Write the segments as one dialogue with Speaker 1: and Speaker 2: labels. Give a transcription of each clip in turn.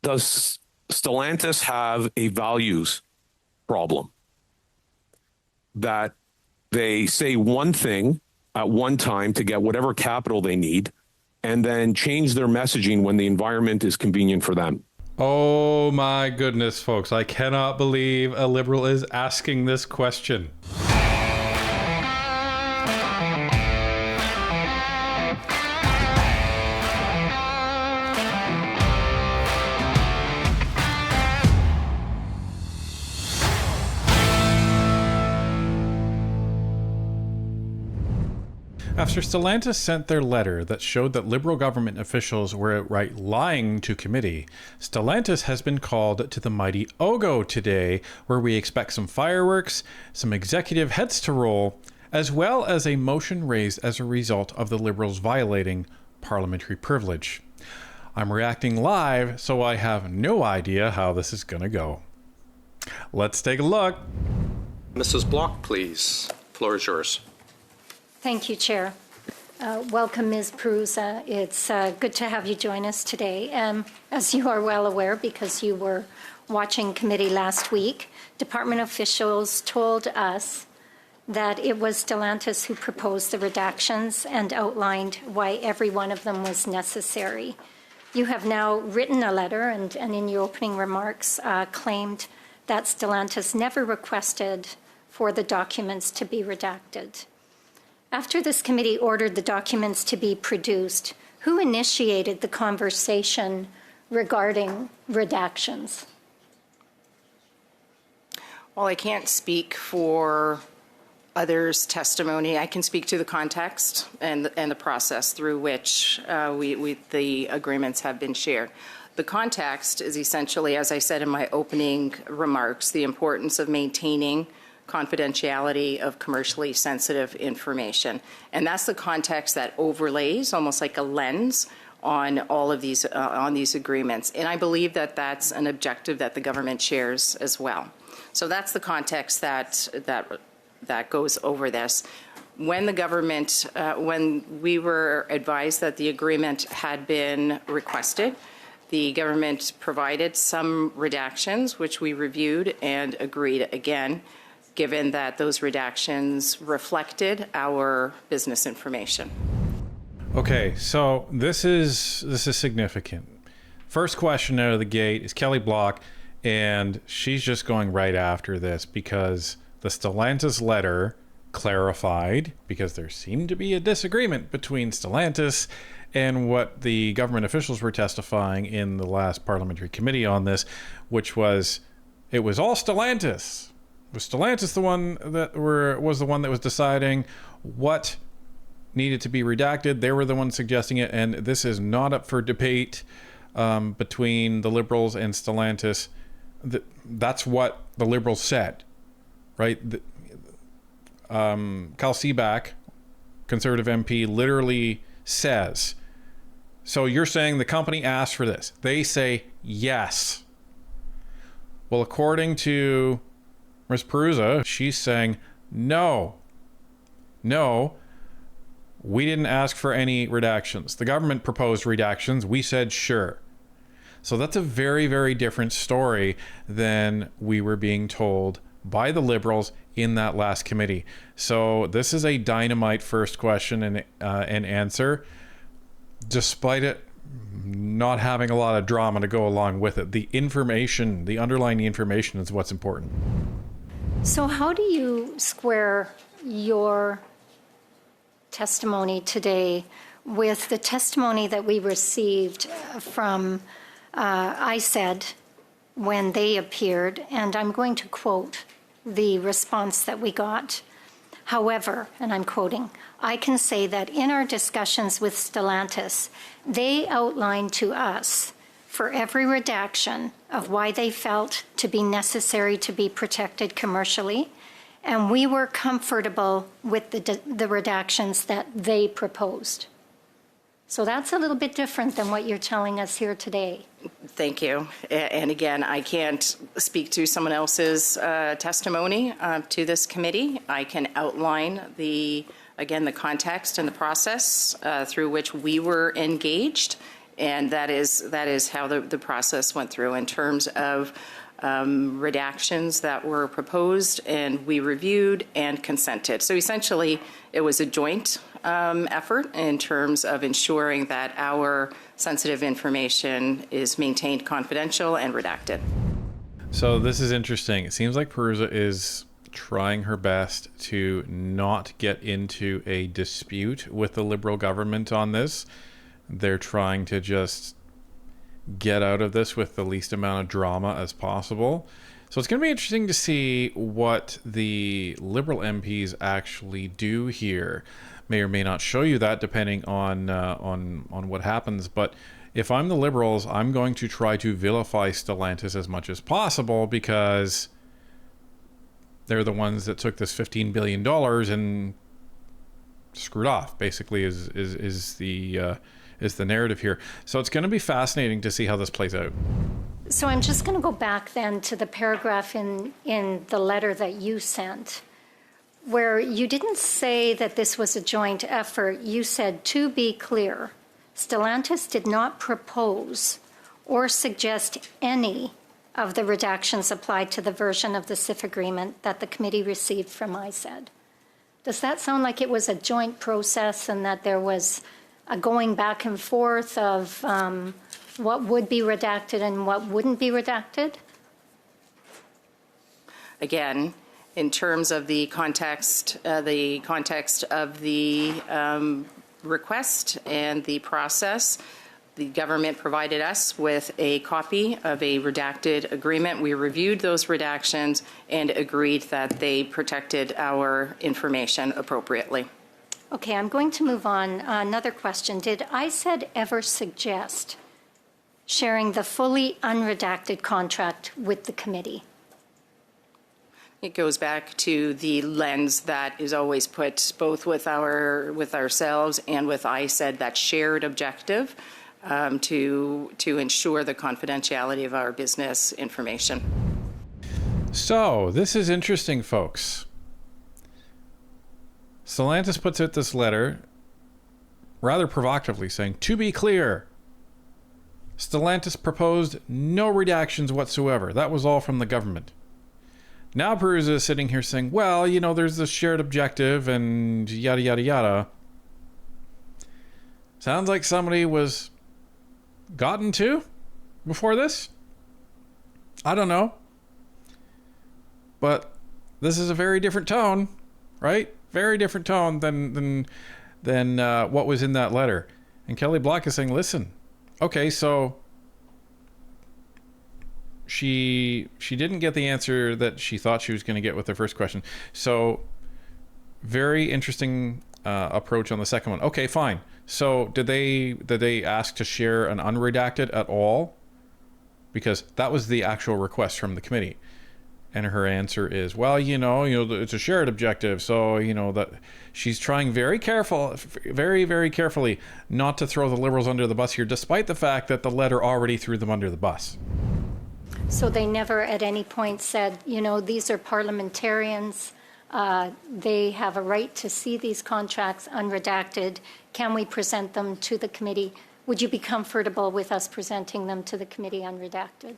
Speaker 1: does Stellantis have a values problem? That they say one thing at one time to get whatever capital they need, and then change their messaging when the environment is convenient for them.
Speaker 2: Oh my goodness, folks. I cannot believe a Liberal is asking this question. After Stellantis sent their letter that showed that Liberal government officials were outright lying to committee, Stellantis has been called to the mighty Ogo today, where we expect some fireworks, some executive heads to roll, as well as a motion raised as a result of the Liberals violating parliamentary privilege. I'm reacting live, so I have no idea how this is going to go. Let's take a look.
Speaker 3: Mrs. Block, please. Floor is yours.
Speaker 4: Thank you, Chair. Welcome, Ms. Perusa. It's good to have you join us today. As you are well aware, because you were watching committee last week, department officials told us that it was Stellantis who proposed the redactions and outlined why every one of them was necessary. You have now written a letter and in your opening remarks claimed that Stellantis never requested for the documents to be redacted. After this committee ordered the documents to be produced, who initiated the conversation regarding redactions?
Speaker 5: Well, I can't speak for others' testimony. I can speak to the context and the process through which the agreements have been shared. The context is essentially, as I said in my opening remarks, the importance of maintaining confidentiality of commercially sensitive information. And that's the context that overlays almost like a lens on all of these agreements. And I believe that that's an objective that the government shares as well. So that's the context that goes over this. When the government, when we were advised that the agreement had been requested, the government provided some redactions, which we reviewed and agreed again, given that those redactions reflected our business information.
Speaker 2: Okay, so this is significant. First question out of the gate is Kelly Block, and she's just going right after this because the Stellantis letter clarified, because there seemed to be a disagreement between Stellantis and what the government officials were testifying in the last parliamentary committee on this, which was it was all Stellantis. Was Stellantis the one that was deciding what needed to be redacted? They were the ones suggesting it, and this is not up for debate between the Liberals and Stellantis. That's what the Liberals said, right? Cal Seaback, Conservative MP, literally says, so you're saying the company asked for this. They say yes. Well, according to Ms. Perusa, she's saying, no, we didn't ask for any redactions. The government proposed redactions. We said, sure. So that's a very, very different story than we were being told by the Liberals in that last committee. So this is a dynamite first question and answer, despite it not having a lot of drama to go along with it. The information, the underlying information is what's important.
Speaker 4: So how do you square your testimony today with the testimony that we received from ISED when they appeared? And I'm going to quote the response that we got. However, and I'm quoting, I can say that in our discussions with Stellantis, they outlined to us for every redaction of why they felt to be necessary to be protected commercially, and we were comfortable with the redactions that they proposed. So that's a little bit different than what you're telling us here today.
Speaker 5: Thank you. And again, I can't speak to someone else's testimony to this committee. I can outline the context and the process through which we were engaged And that is how the process went through in terms of redactions that were proposed, and we reviewed and consented. So essentially, it was a joint effort in terms of ensuring that our sensitive information is maintained confidential and redacted.
Speaker 2: So this is interesting. It seems like Perusa is trying her best to not get into a dispute with the Liberal government on this. They're trying to just get out of this with the least amount of drama as possible. So it's going to be interesting to see what the Liberal MPs actually do here. May or may not show you that depending on what happens. But if I'm the Liberals, I'm going to try to vilify Stellantis as much as possible, because they're the ones that took this $15 billion and screwed off, basically, is the narrative here. So it's going to be fascinating to see how this plays out.
Speaker 4: So I'm just going to go back then to the paragraph in the letter that you sent, where you didn't say that this was a joint effort. You said, to be clear, Stellantis did not propose or suggest any of the redactions applied to the version of the CIF agreement that the committee received from ISED. Does that sound like it was a joint process and that there was a going back and forth of what would be redacted and what wouldn't be redacted?
Speaker 5: Again, in terms of the context of the request and the process, the government provided us with a copy of a redacted agreement. We reviewed those redactions and agreed that they protected our information appropriately.
Speaker 4: Okay, I'm going to move on. Another question. Did ISED ever suggest sharing the fully unredacted contract with the committee?
Speaker 5: It goes back to the lens that is always put both with ourselves and with ISED, that shared objective to ensure the confidentiality of our business information.
Speaker 2: So this is interesting, folks. Stellantis puts out this letter rather provocatively saying, to be clear, Stellantis proposed no redactions whatsoever. That was all from the government. Now Perusa is sitting here saying, well, you know, there's this shared objective and yada, yada, yada. Sounds like somebody was gotten to before this. I don't know. But this is a very different tone, right? Very different tone than what was in that letter. And Kelly Block is saying, listen, okay, so she didn't get the answer that she thought she was going to get with the first question. So very interesting approach on the second one. Okay, fine. So did they ask to share an unredacted at all? Because that was the actual request from the committee. And her answer is, well, you know, it's a shared objective. So, you know, that she's trying very very carefully not to throw the Liberals under the bus here, despite the fact that the letter already threw them under the bus.
Speaker 4: So they never at any point said, you know, these are parliamentarians. They have a right to see these contracts unredacted. Can we present them to the committee? Would you be comfortable with us presenting them to the committee unredacted?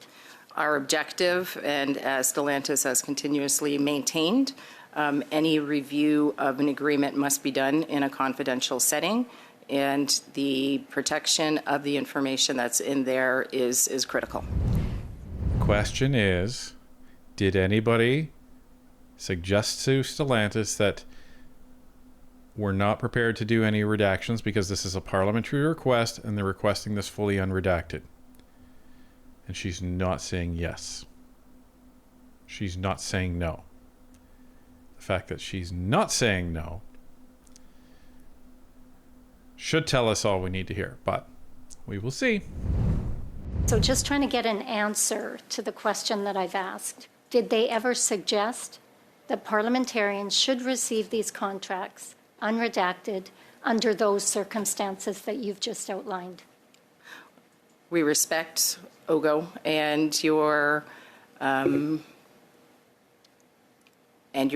Speaker 5: Our objective, and as Stellantis has continuously maintained, any review of an agreement must be done in a confidential setting, and the protection of the information that's in there is critical.
Speaker 2: Question is, did anybody suggest to Stellantis that we're not prepared to do any redactions because this is a parliamentary request and they're requesting this fully unredacted? And she's not saying yes. She's not saying no. The fact that she's not saying no should tell us all we need to hear, but we will see.
Speaker 4: So just trying to get an answer to the question that I've asked. Did they ever suggest that parliamentarians should receive these contracts unredacted under those circumstances that you've just outlined?
Speaker 5: We respect Ogo and your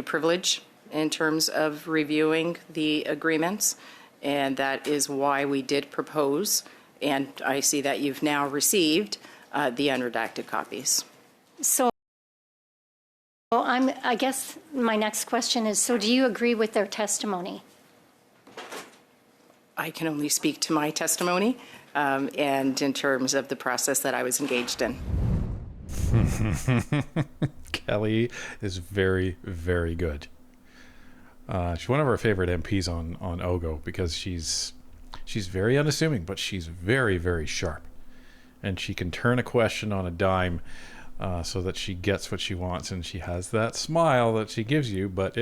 Speaker 5: privilege in terms of reviewing the agreements, and that is why we did propose And I see that you've now received the unredacted copies.
Speaker 4: So I guess my next question is, so do you agree with their testimony?
Speaker 5: I can only speak to my testimony and in terms of the process that I was engaged in.
Speaker 2: Kelly is very, very good. She's one of our favorite MPs on OGO because she's very unassuming, but she's very, very sharp. And she can turn a question on a dime so that she gets what she wants. And she has that smile that she gives you, but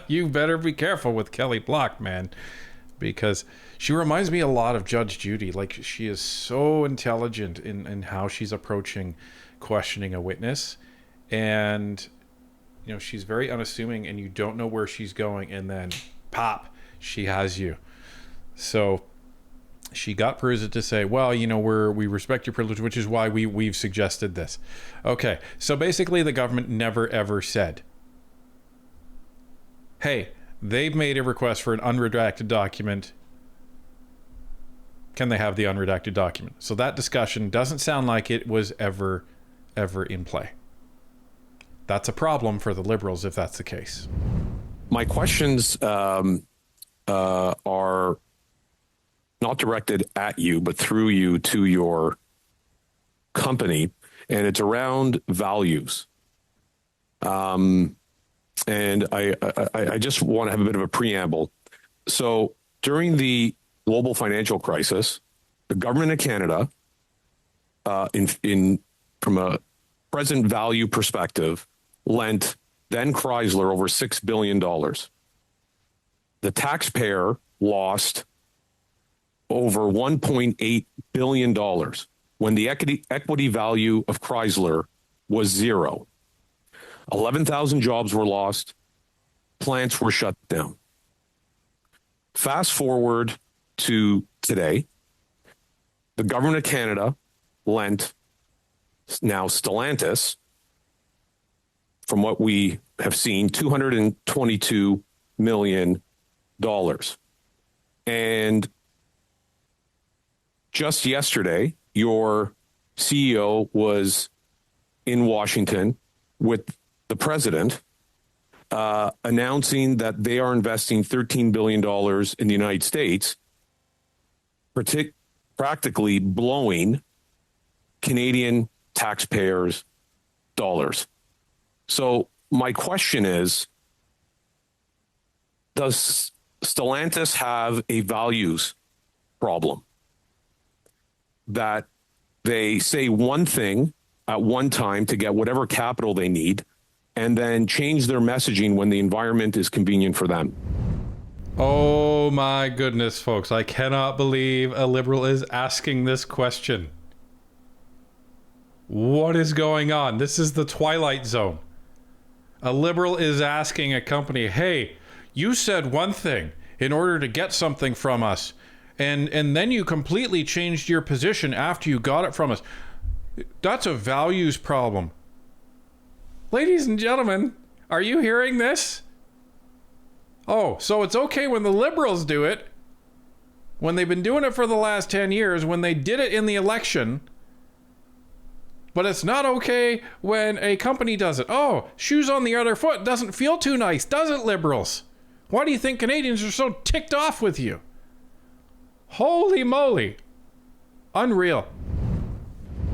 Speaker 2: you better be careful with Kelly Block, man. Because she reminds me a lot of Judge Judy. Like, she is so intelligent in how she's approaching questioning a witness. And, you know, she's very unassuming and you don't know where she's going. And then, pop, she has you. So she got Perusa to say, well, you know, we respect your privilege, which is why we've suggested this. Okay, so basically the government never, ever said, hey, they've made a request for an unredacted document. Can they have the unredacted document? So that discussion doesn't sound like it was ever in play. That's a problem for the Liberals if that's the case.
Speaker 1: My questions are not directed at you, but through you to your company, and it's around values. And I just want to have a bit of a preamble. So during the global financial crisis, the government of Canada, from a present value perspective, lent then Chrysler over $6 billion. The taxpayer lost over $1.8 billion when the equity value of Chrysler was zero. 11,000 jobs were lost. Plants were shut down. Fast forward to today, the government of Canada lent now Stellantis, from what we have seen, $222 million. And just yesterday, your CEO was in Washington with the president, announcing that they are investing $13 billion in the United States, practically blowing Canadian taxpayers' dollars. So my question is, does Stellantis have a values problem? That they say one thing at one time to get whatever capital they need, and then change their messaging when the environment is convenient for them.
Speaker 2: Oh my goodness, folks. I cannot believe a Liberal is asking this question. What is going on? This is the Twilight Zone. A Liberal is asking a company, hey, you said one thing in order to get something from us, and then you completely changed your position after you got it from us. That's a values problem. Ladies and gentlemen, are you hearing this? Oh, so it's okay when the Liberals do it, when they've been doing it for the last 10 years, when they did it in the election, but it's not okay when a company does it. Oh, shoes on the other foot doesn't feel too nice, does it, Liberals? Why do you think Canadians are so ticked off with you? Holy moly. Unreal.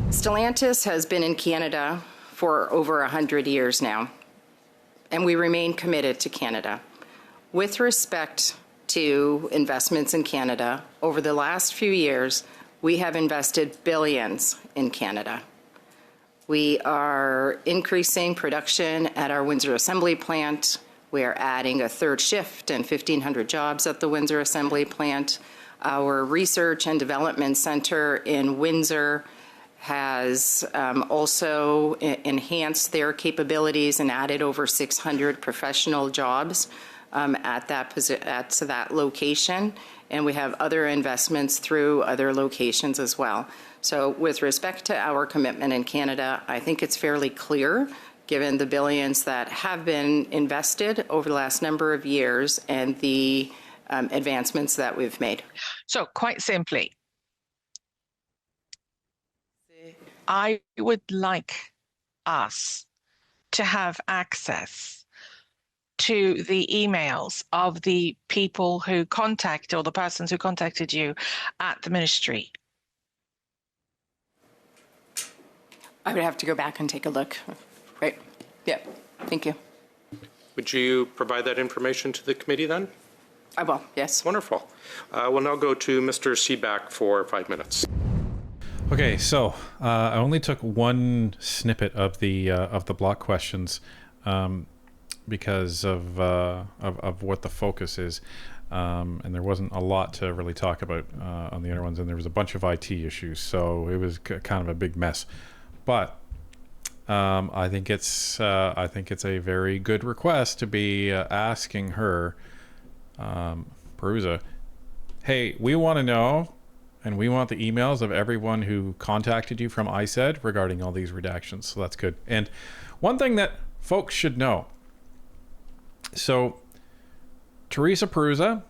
Speaker 5: Stellantis has been in Canada for over 100 years now, and we remain committed to Canada. With respect to investments in Canada, over the last few years, we have invested billions in Canada. We are increasing production at our Windsor Assembly Plant. We are adding a third shift and 1,500 jobs at the Windsor Assembly Plant. Our Research and Development Center in Windsor has also enhanced their capabilities and added over 600 professional jobs at that location. And we have other investments through other locations as well. So with respect to our commitment in Canada, I think it's fairly clear, given the billions that have been invested over the last number of years and the advancements that we've made.
Speaker 6: So quite simply, I would like us to have access to the emails of the people who contact, or the persons who contacted you at the ministry.
Speaker 5: I would have to go back and take a look. Right. Yeah. Thank you.
Speaker 3: Would you provide that information to the committee then?
Speaker 5: I will. Yes.
Speaker 3: Wonderful. We'll now go to Mr. Seaback for 5 minutes.
Speaker 2: Okay, so I only took one snippet of the block questions because of what the focus is, and there wasn't a lot to really talk about on the other ones, and there was a bunch of IT issues, so it was kind of a big mess. But I think it's a very good request to be asking her, Perusa, hey, we want to know, and we want the emails of everyone who contacted you from ISED regarding all these redactions. So that's good. And one thing that folks should know. So Teresa Perusa,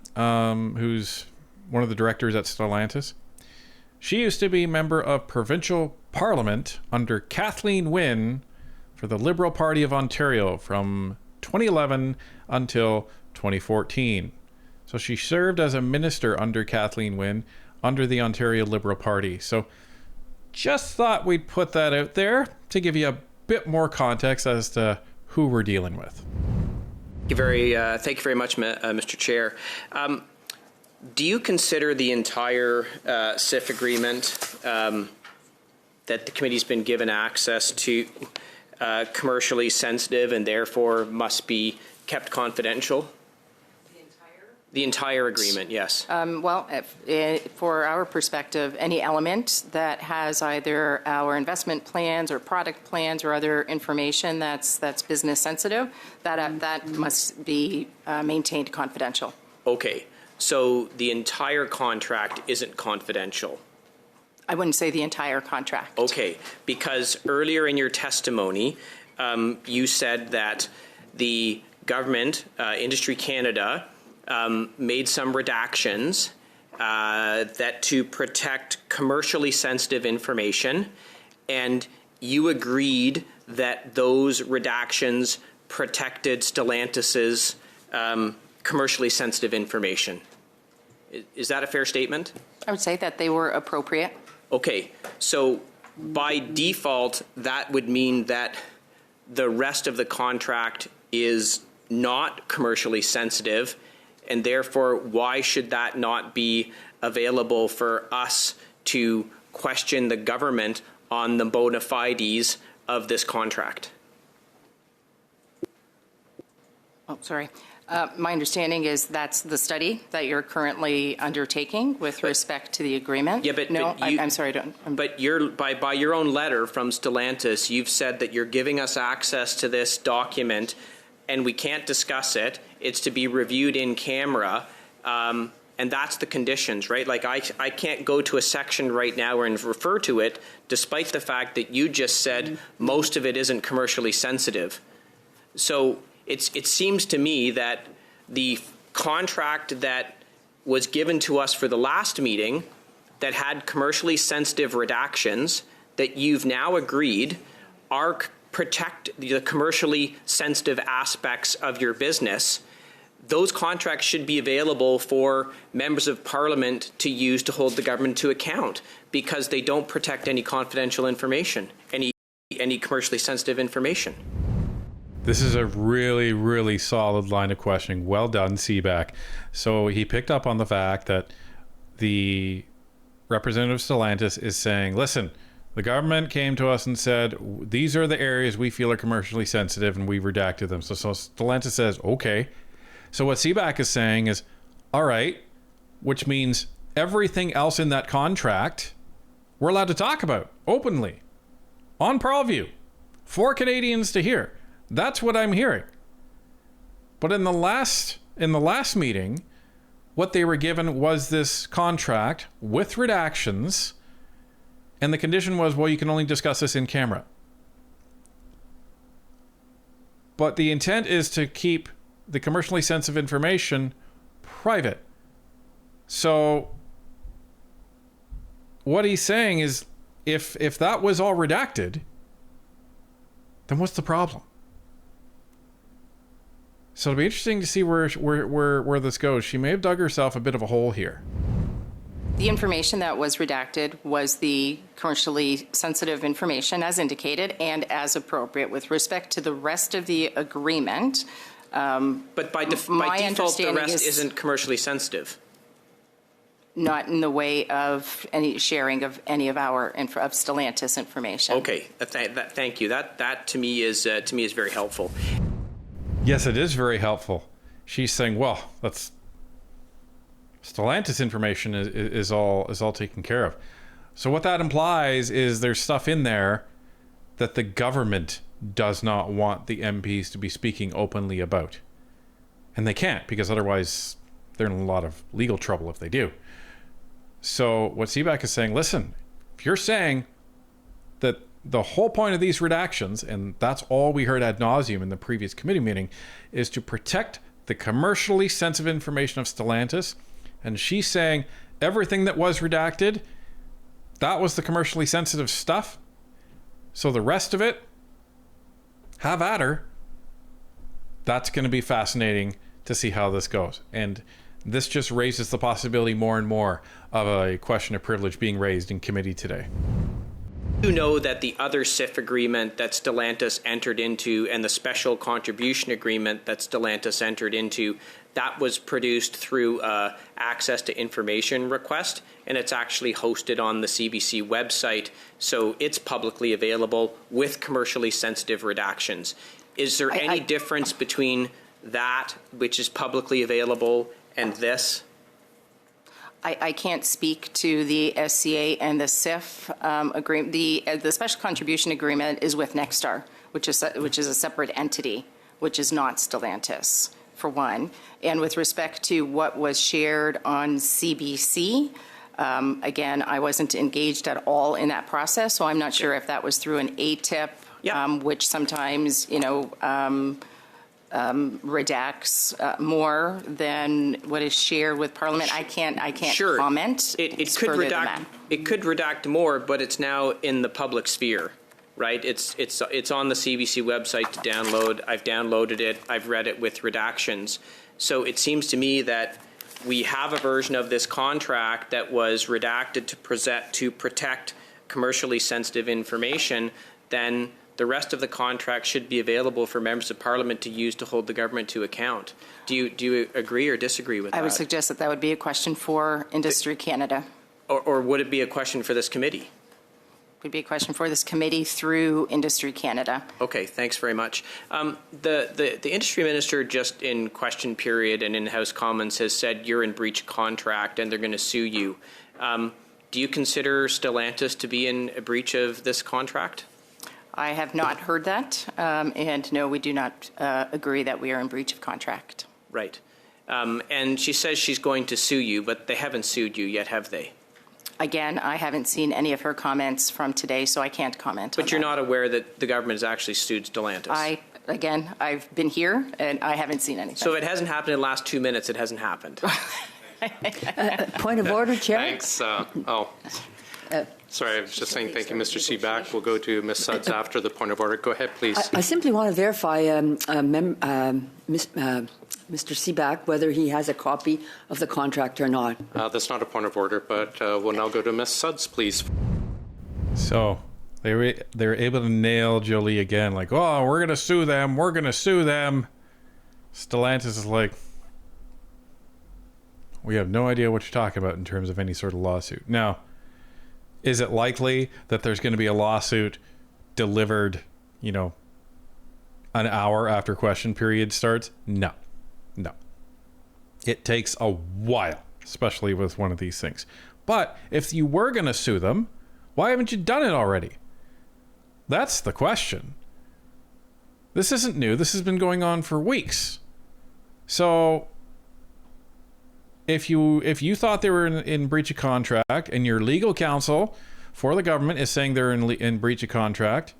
Speaker 2: who's one of the directors at Stellantis, she used to be a member of provincial parliament under Kathleen Wynne for the Liberal Party of Ontario from 2011 until 2014. So she served as a minister under Kathleen Wynne under the Ontario Liberal Party. So just thought we'd put that out there to give you a bit more context as to who we're dealing with.
Speaker 7: Thank you very much, Mr. Chair. Do you consider the entire CIF agreement that the committee's been given access to commercially sensitive and therefore must be kept confidential? The entire agreement, yes.
Speaker 5: Well, for our perspective, any element that has either our investment plans or product plans or other information that's business sensitive, that must be maintained confidential.
Speaker 7: Okay, so the entire contract isn't confidential?
Speaker 5: I wouldn't say the entire contract.
Speaker 7: Okay, because earlier in your testimony, you said that the government, Industry Canada, made some redactions that to protect commercially sensitive information, and you agreed that those redactions protected Stellantis's commercially sensitive information. Is that a fair statement?
Speaker 5: I would say that they were appropriate.
Speaker 7: Okay, so by default, that would mean that the rest of the contract is not commercially sensitive, and therefore, why should that not be available for us to question the government on the bona fides of this contract?
Speaker 5: Oh, sorry. My understanding is that's the study that you're currently undertaking with respect to the agreement.
Speaker 7: Yeah, but
Speaker 5: no,
Speaker 7: but
Speaker 5: I'm sorry.
Speaker 7: But you're by your own letter from Stellantis, you've said that you're giving us access to this document, and we can't discuss it. It's to be reviewed in camera, and that's the conditions, right? Like I can't go to a section right now and refer to it, despite the fact that you just said most of it isn't commercially sensitive. So it seems to me that the contract that was given to us for the last meeting that had commercially sensitive redactions that you've now agreed are protect the commercially sensitive aspects of your business. Those contracts should be available for members of parliament to use to hold the government to account, because they don't protect any confidential information, any commercially sensitive information.
Speaker 2: This is a really, really solid line of questioning. Well done, Seaback. So he picked up on the fact that the representative Stellantis is saying, listen, the government came to us and said, these are the areas we feel are commercially sensitive, and we've redacted them. So Stellantis says, okay. So what Seaback is saying is, all right, which means everything else in that contract we're allowed to talk about openly on Parleview for Canadians to hear. That's what I'm hearing. But in the last meeting, what they were given was this contract with redactions, and the condition was, well, you can only discuss this in camera. But the intent is to keep the commercially sensitive information private. So what he's saying is, if that was all redacted, then what's the problem? So it'll be interesting to see where this goes. She may have dug herself a bit of a hole here.
Speaker 5: The information that was redacted was the commercially sensitive information as indicated and as appropriate. With respect to the rest of the agreement,
Speaker 7: But by default, the rest isn't commercially sensitive.
Speaker 5: Not in the way of any sharing of any of our of Stellantis information.
Speaker 7: Okay, thank you. That to me is very helpful.
Speaker 2: Yes, it is very helpful. She's saying, well, that's Stellantis information is all taken care of. So what that implies is there's stuff in there that the government does not want the MPs to be speaking openly about. And they can't, because otherwise they're in a lot of legal trouble if they do. So what CBAC is saying, listen, if you're saying that the whole point of these redactions, and that's all we heard ad nauseum in the previous committee meeting, is to protect the commercially sensitive information of Stellantis, and she's saying everything that was redacted, that was the commercially sensitive stuff. So the rest of it, have at her. That's going to be fascinating to see how this goes. And this just raises the possibility more and more of a question of privilege being raised in committee today.
Speaker 7: You know that the other SIF agreement that Stellantis entered into and the special contribution agreement that Stellantis entered into, that was produced through access to information request, and it's actually hosted on the CBC website, so it's publicly available with commercially sensitive redactions. Is there any difference between that, which is publicly available, and this?
Speaker 5: I can't speak to the SCA and the SIF agreement. The special contribution agreement is with Nexstar, which is a separate entity, which is not Stellantis, for one. And with respect to what was shared on CBC, again, I wasn't engaged at all in that process, so I'm not sure if that was through an ATIP, which sometimes, redacts more than what is shared with Parliament. I can't
Speaker 7: sure.
Speaker 5: comment.
Speaker 7: It could redact. It could redact more, but it's now in the public sphere, right? It's on the CBC website to download. I've downloaded it. I've read it with redactions. So it seems to me that we have a version of this contract that was redacted to protect commercially sensitive information. Then the rest of the contract should be available for members of Parliament to use to hold the government to account. Do you agree or disagree with that?
Speaker 5: I would suggest that would be a question for Industry Canada.
Speaker 7: Or would it be a question for this committee?
Speaker 5: It would be a question for this committee through Industry Canada.
Speaker 7: Okay, thanks very much. The industry minister just in question period and in House Commons has said you're in breach of contract and they're going to sue you. Do you consider Stellantis to be in a breach of this contract?
Speaker 5: I have not heard that, and no, we do not agree that we are in breach of contract.
Speaker 7: Right. And she says she's going to sue you, but they haven't sued you yet, have they?
Speaker 5: Again, I haven't seen any of her comments from today, so I can't comment on that.
Speaker 7: But you're not aware that the government has actually sued Stellantis?
Speaker 5: I've been here, and I haven't seen anything.
Speaker 7: So if it hasn't happened in the last 2 minutes, it hasn't happened.
Speaker 8: Point of order, Chair.
Speaker 3: Thanks. Sorry, I was just saying thank you, Mr. Seaback. We'll go to Ms. Suds after the point of order. Go ahead, please.
Speaker 8: I simply want to verify, Mr. Seaback, whether he has a copy of the contract or not.
Speaker 3: That's not a point of order, but we'll now go to Ms. Suds, please.
Speaker 2: So they were able to nail Jolie again, like, oh, we're going to sue them. We're going to sue them. Stellantis is like, we have no idea what you're talking about in terms of any sort of lawsuit. Now, is it likely that there's going to be a lawsuit delivered, an hour after question period starts? No. It takes a while, especially with one of these things. But if you were going to sue them, why haven't you done it already? That's the question. This isn't new. This has been going on for weeks. So if you thought they were in breach of contract and your legal counsel for the government is saying they're in breach of contract,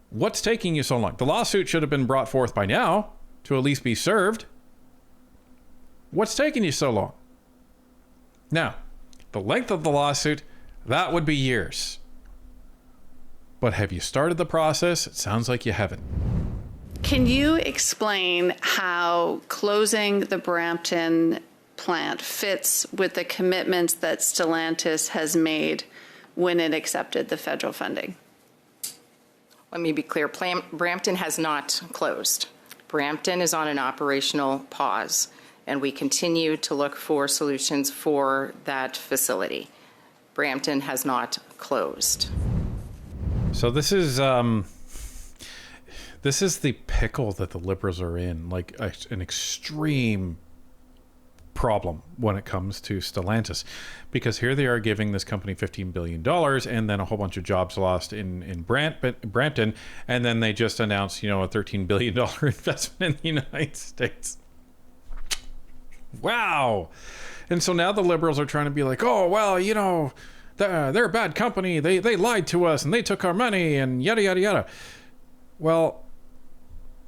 Speaker 2: what's taking you so long? The lawsuit should have been brought forth by now to at least be served. What's taking you so long? Now, the length of the lawsuit, that would be years. But have you started the process? It sounds like you haven't.
Speaker 9: Can you explain how closing the Brampton plant fits with the commitments that Stellantis has made when it accepted the federal funding?
Speaker 5: Let me be clear. Brampton has not closed. Brampton is on an operational pause, and we continue to look for solutions for that facility. Brampton has not closed.
Speaker 2: So this is the pickle that the Liberals are in, like an extreme problem when it comes to Stellantis, because here they are giving this company $15 billion and then a whole bunch of jobs lost in Brampton, and then they just announced, a $13 billion investment in the United States. Wow. And so now the Liberals are trying to be like, oh, well, they're a bad company. They lied to us and they took our money and yada, yada, yada. Well,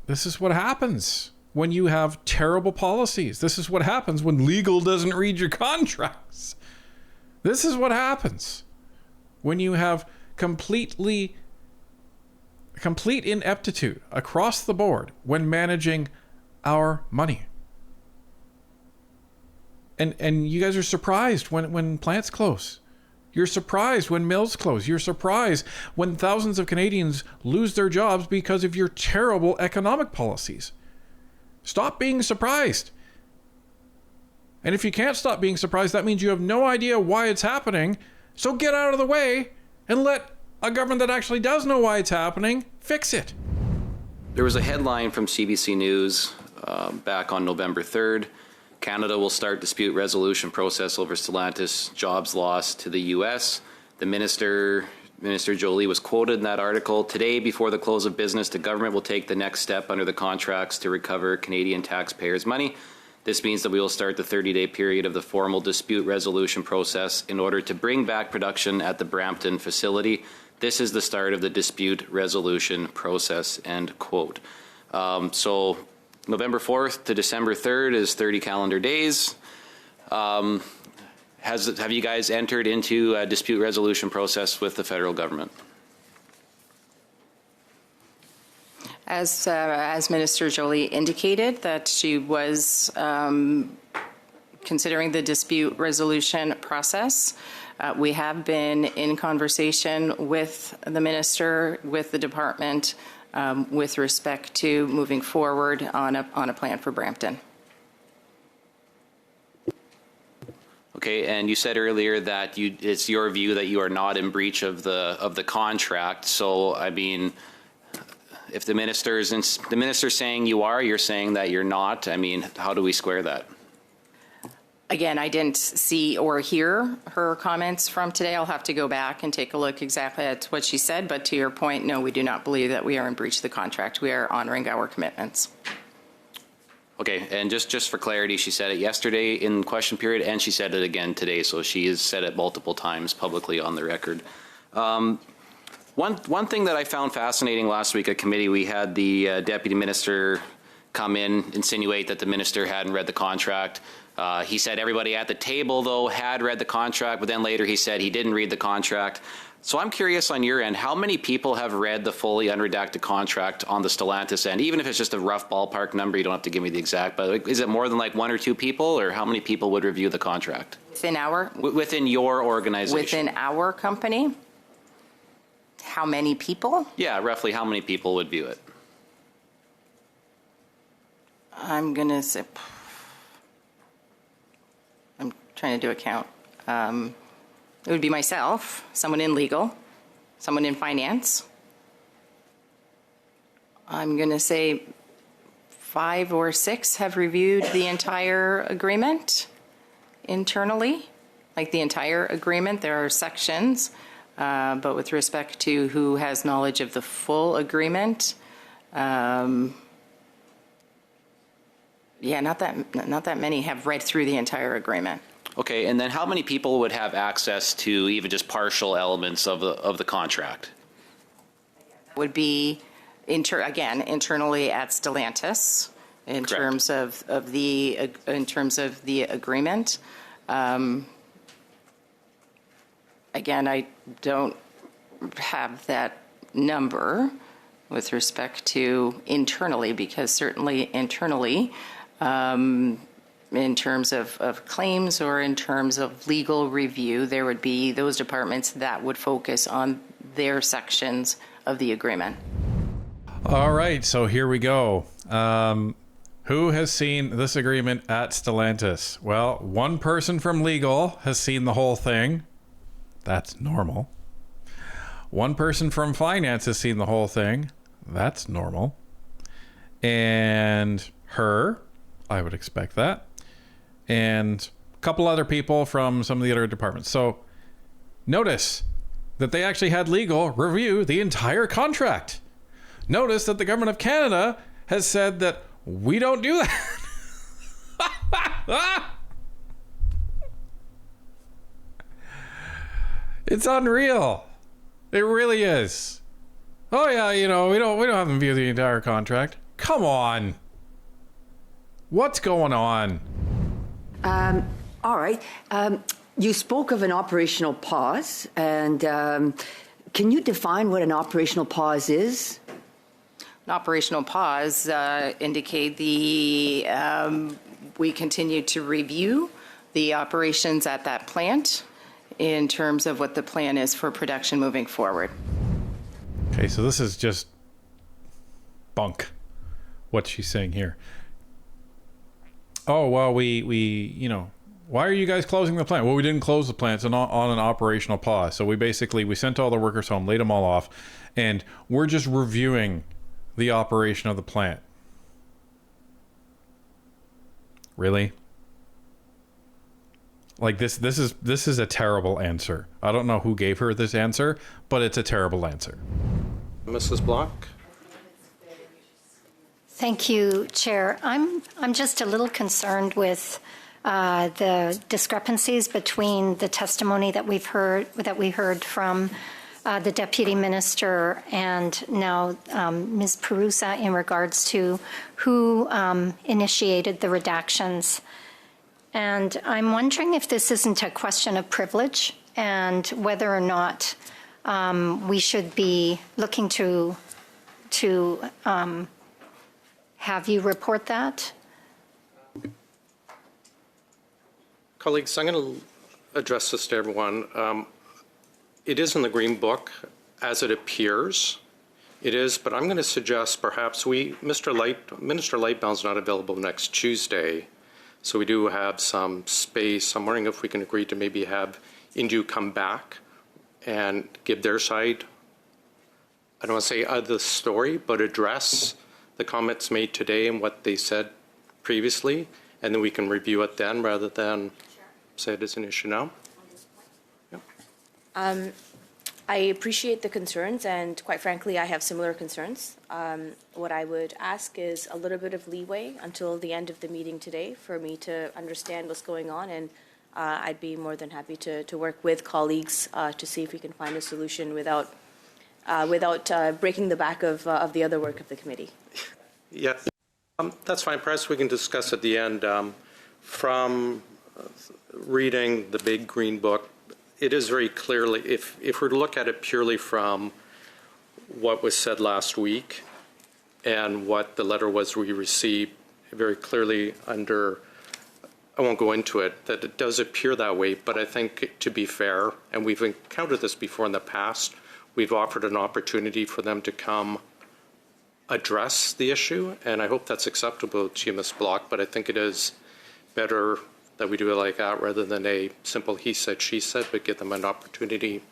Speaker 2: this is what happens when you have terrible policies. This is what happens when legal doesn't read your contracts. This is what happens when you have complete ineptitude across the board when managing our money. And you guys are surprised when plants close. You're surprised when mills close. You're surprised when thousands of Canadians lose their jobs because of your terrible economic policies. Stop being surprised. And if you can't stop being surprised, that means you have no idea why it's happening. So get out of the way and let a government that actually does know why it's happening fix it.
Speaker 10: There was a headline from CBC News back on November 3rd. Canada will start dispute resolution process over Stellantis jobs lost to the U.S. The Minister Jolie was quoted in that article. Today, before the close of business, the government will take the next step under the contracts to recover Canadian taxpayers' money. This means that we will start the 30-day period of the formal dispute resolution process in order to bring back production at the Brampton facility. This is the start of the dispute resolution process, end quote. So November 4th to December 3rd is 30 calendar days. Have you guys entered into a dispute resolution process with the federal government?
Speaker 5: As Minister Jolie indicated, that she was considering the dispute resolution process. We have been in conversation with the minister, with the department, with respect to moving forward on a plan for Brampton.
Speaker 10: Okay, and you said earlier that it's your view that you are not in breach of the contract. So, I mean, if the minister's saying you are, you're saying that you're not. I mean, how do we square that?
Speaker 5: Again, I didn't see or hear her comments from today. I'll have to go back and take a look exactly at what she said. But to your point, no, we do not believe that we are in breach of the contract. We are honoring our commitments.
Speaker 10: Okay, and just for clarity, she said it yesterday in question period, and she said it again today. So she has said it multiple times publicly on the record. One thing that I found fascinating last week at committee, we had the deputy minister come in, insinuate that the minister hadn't read the contract. He said everybody at the table, though, had read the contract, but then later he said he didn't read the contract. So I'm curious on your end, how many people have read the fully unredacted contract on the Stellantis end? Even if it's just a rough ballpark number, you don't have to give me the exact, but is it more than like one or two people, or how many people would review the contract?
Speaker 5: Within
Speaker 10: your organization?
Speaker 5: Within our company? How many people?
Speaker 10: Yeah, roughly how many people would view it?
Speaker 5: I'm going to say, I'm trying to do a count. It would be myself, someone in legal, someone in finance. I'm going to say 5 or 6 have reviewed the entire agreement internally, like the entire agreement. There are sections, but with respect to who has knowledge of the full agreement, yeah, not that many have read through the entire agreement.
Speaker 10: Okay, and then how many people would have access to even just partial elements of the contract?
Speaker 5: Would be internally at Stellantis in
Speaker 10: Correct.
Speaker 5: terms of the agreement. Again, I don't have that number with respect to internally, because certainly internally, in terms of claims or in terms of legal review, there would be those departments that would focus on their sections of the agreement.
Speaker 2: All right, so here we go. Who has seen this agreement at Stellantis? Well, one person from legal has seen the whole thing. That's normal. One person from finance has seen the whole thing. That's normal. And her, I would expect that. And a couple other people from some of the other departments. So notice that they actually had legal review the entire contract. Notice that the government of Canada has said that we don't do that. It's unreal. It really is. Oh yeah, you know, we don't have them view the entire contract. Come on. What's going on?
Speaker 8: All right. You spoke of an operational pause, and can you define what an operational pause is?
Speaker 5: An operational pause indicate we continue to review the operations at that plant in terms of what the plan is for production moving forward.
Speaker 2: Okay, so this is just bunk, what she's saying here. Oh, well, we you know, why are you guys closing the plant? Well, we didn't close the plant. It's on an operational pause. So we sent all the workers home, laid them all off, and we're just reviewing the operation of the plant. Really? Like this is a terrible answer. I don't know who gave her this answer, but it's a terrible answer.
Speaker 3: Mrs. Block?
Speaker 4: Thank you, Chair. I'm just a little concerned with the discrepancies between the testimony that we heard from the Deputy Minister and now Ms. Perusa in regards to who initiated the redactions. And I'm wondering if this isn't a question of privilege and whether or not we should be looking to have you report that.
Speaker 3: Colleagues, I'm going to address this to everyone. It is in the Green Book as it appears. It is, but I'm going to suggest perhaps Minister Lightbound is not available next Tuesday, so we do have some space. I'm wondering if we can agree to maybe have Indu come back and give their side, I don't want to say of the story, but address the comments made today and what they said previously, and then we can review it then rather than say it is an issue now.
Speaker 11: Yeah. I appreciate the concerns, and quite frankly, I have similar concerns. What I would ask is a little bit of leeway until the end of the meeting today for me to understand what's going on, and I'd be more than happy to work with colleagues to see if we can find a solution without breaking the back of the other work of the committee.
Speaker 3: Yes, that's fine. Perhaps we can discuss at the end. From reading the big Green Book, it is very clearly, if we're to look at it purely from what was said last week and what the letter was we received, very clearly under, I won't go into it, that it does appear that way, but I think to be fair, and we've encountered this before in the past, we've offered an opportunity for them to come address the issue, and I hope that's acceptable to you, Ms. Block, but I think it is better that we do it like that rather than a simple he said, she said, but give them an opportunity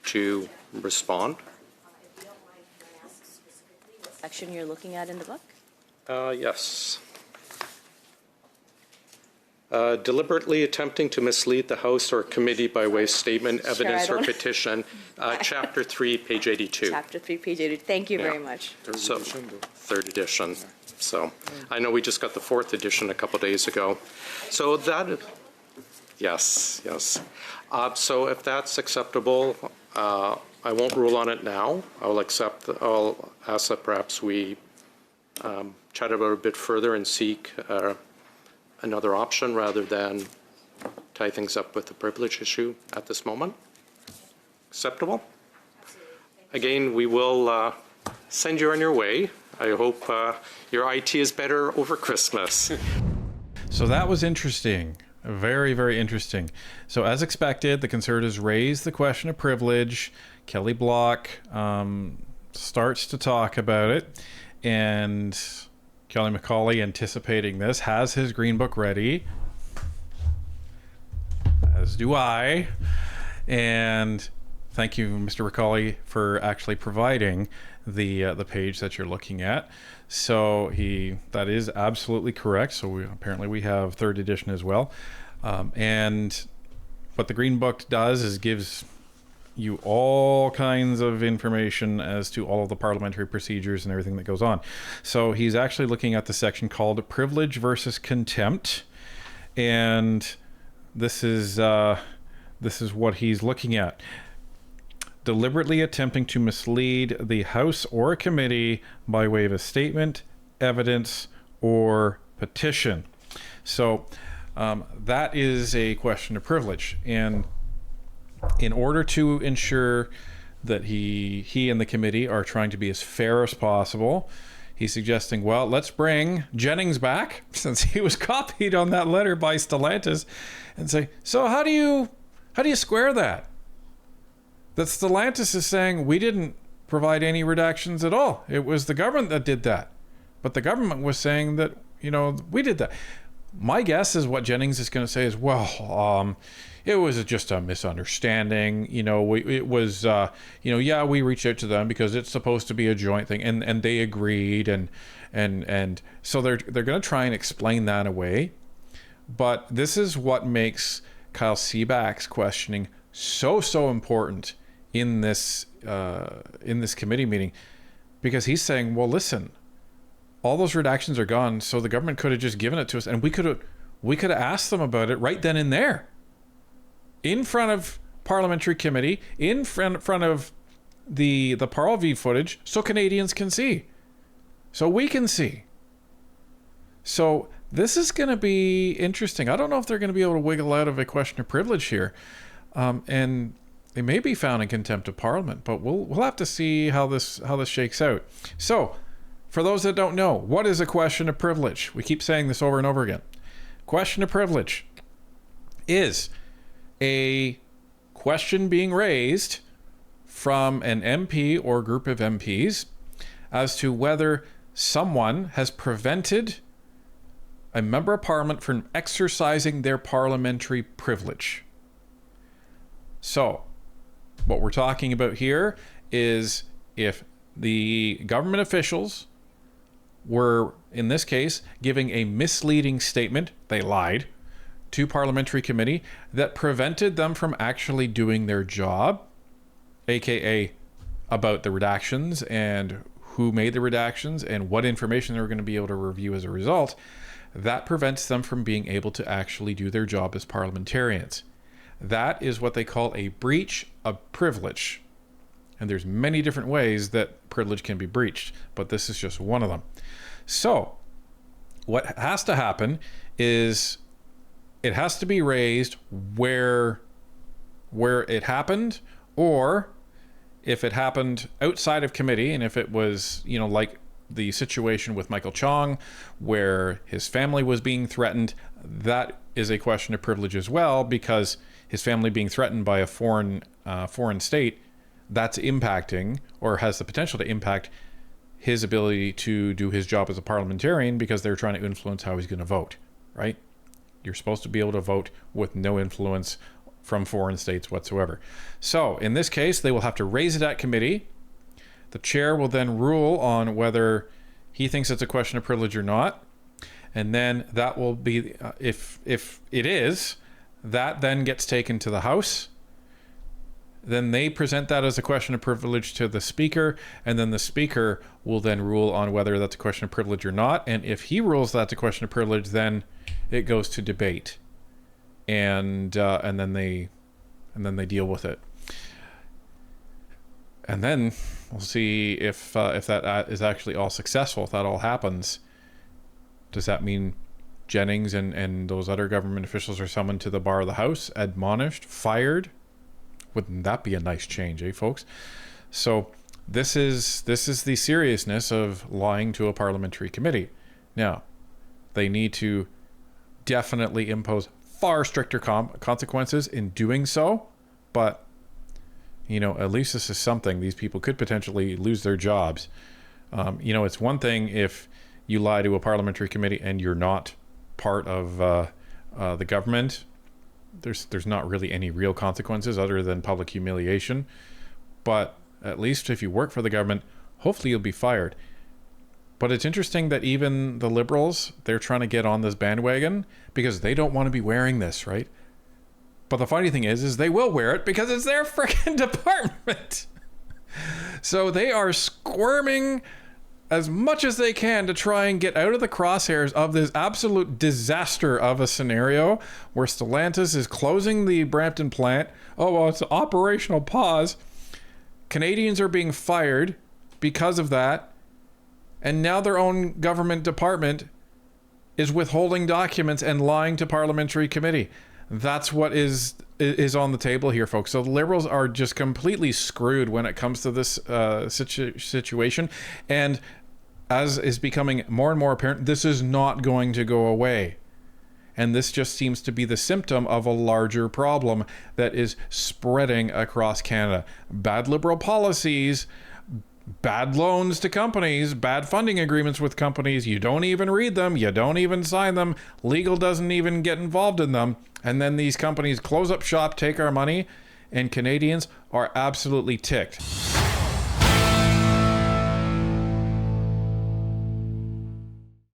Speaker 3: to respond.
Speaker 11: If you don't mind, can I ask specifically what section you're looking at in the book?
Speaker 3: Yes. Deliberately attempting to mislead the House or committee by way of statement, evidence, or petition. Chapter 3, page 82.
Speaker 11: Chapter 3, page 82. Thank you very much.
Speaker 3: So, third edition. So I know we just got the fourth edition a couple days ago. So that, yes. So if that's acceptable, I won't rule on it now. I'll ask that perhaps we chat about it a bit further and seek another option rather than tie things up with the privilege issue at this moment. Acceptable? again, we will send you on your way. I hope your IT is better over Christmas.
Speaker 2: So that was interesting. Very, very interesting. So as expected, the Conservatives raised the question of privilege. Kelly Block starts to talk about it. And Kelly McCauley, anticipating this, has his Green Book ready. As do I. And thank you, Mr. McCauley, for actually providing the page that you're looking at. So that is absolutely correct. So apparently we have third edition as well. And what the Green Book does is gives you all kinds of information as to all of the parliamentary procedures and everything that goes on. So he's actually looking at the section called Privilege versus Contempt. And this is what he's looking at. Deliberately attempting to mislead the House or a committee by way of a statement, evidence, or petition. So that is a question of privilege. And in order to ensure that he and the committee are trying to be as fair as possible, he's suggesting, well, let's bring Jennings back, since he was copied on that letter by Stellantis, and say, so how do you square that? That Stellantis is saying we didn't provide any redactions at all. It was the government that did that. But the government was saying that, we did that. My guess is what Jennings is going to say is, well, it was just a misunderstanding. It was, we reached out to them because it's supposed to be a joint thing, and they agreed, and so they're going to try and explain that away. But this is what makes Kyle Seaback's questioning so important in this committee meeting, because he's saying, well, listen, all those redactions are gone, so the government could have just given it to us, and we could have asked them about it right then and there, in front of parliamentary committee, in front of the Parle V footage, so Canadians can see, so we can see. So this is going to be interesting. I don't know if they're going to be able to wiggle out of a question of privilege here, and they may be found in contempt of Parliament, but we'll have to see how this shakes out. So, for those that don't know, what is a question of privilege? We keep saying this over and over again. Question of privilege is a question being raised from an MP or group of MPs as to whether someone has prevented a member of Parliament from exercising their parliamentary privilege. So, what we're talking about here is if the government officials were, in this case, giving a misleading statement, they lied, to parliamentary committee that prevented them from actually doing their job, aka about the redactions and who made the redactions and what information they were going to be able to review as a result, that prevents them from being able to actually do their job as parliamentarians. That is what they call a breach of privilege. And there's many different ways that privilege can be breached, but this is just one of them. So what has to happen is it has to be raised where it happened, or if it happened outside of committee, and if it was, like the situation with Michael Chong, where his family was being threatened, that is a question of privilege as well, because his family being threatened by a foreign state, that's impacting, or has the potential to impact, his ability to do his job as a parliamentarian, because they're trying to influence how he's going to vote, right? You're supposed to be able to vote with no influence from foreign states whatsoever. So in this case, they will have to raise it at committee. The chair will then rule on whether he thinks it's a question of privilege or not. And then that will be, if it is, that then gets taken to the House. Then they present that as a question of privilege to the Speaker, and then the Speaker will then rule on whether that's a question of privilege or not. And if he rules that's a question of privilege, then it goes to debate, and then they deal with it. And then we'll see if that is actually all successful. If that all happens, does that mean Jennings and those other government officials are summoned to the bar of the House, admonished, fired? Wouldn't that be a nice change, eh, folks? So this is the seriousness of lying to a parliamentary committee. Now, they need to definitely impose far stricter consequences in doing so, but at least this is something. These people could potentially lose their jobs. It's one thing if you lie to a parliamentary committee and you're not part of the government. There's not really any real consequences other than public humiliation. But at least if you work for the government, hopefully you'll be fired. But it's interesting that even the Liberals, they're trying to get on this bandwagon because they don't want to be wearing this, right? But the funny thing is they will wear it because it's their freaking department. So they are squirming as much as they can to try and get out of the crosshairs of this absolute disaster of a scenario where Stellantis is closing the Brampton plant. Oh, well, it's an operational pause. Canadians are being fired because of that. And now their own government department is withholding documents and lying to parliamentary committee. That's what is on the table here, folks. So the Liberals are just completely screwed when it comes to this situation. And as is becoming more and more apparent, this is not going to go away. And this just seems to be the symptom of a larger problem that is spreading across Canada. Bad Liberal policies, bad loans to companies, bad funding agreements with companies. You don't even read them. You don't even sign them. Legal doesn't even get involved in them. And then these companies close up shop, take our money, and Canadians are absolutely ticked.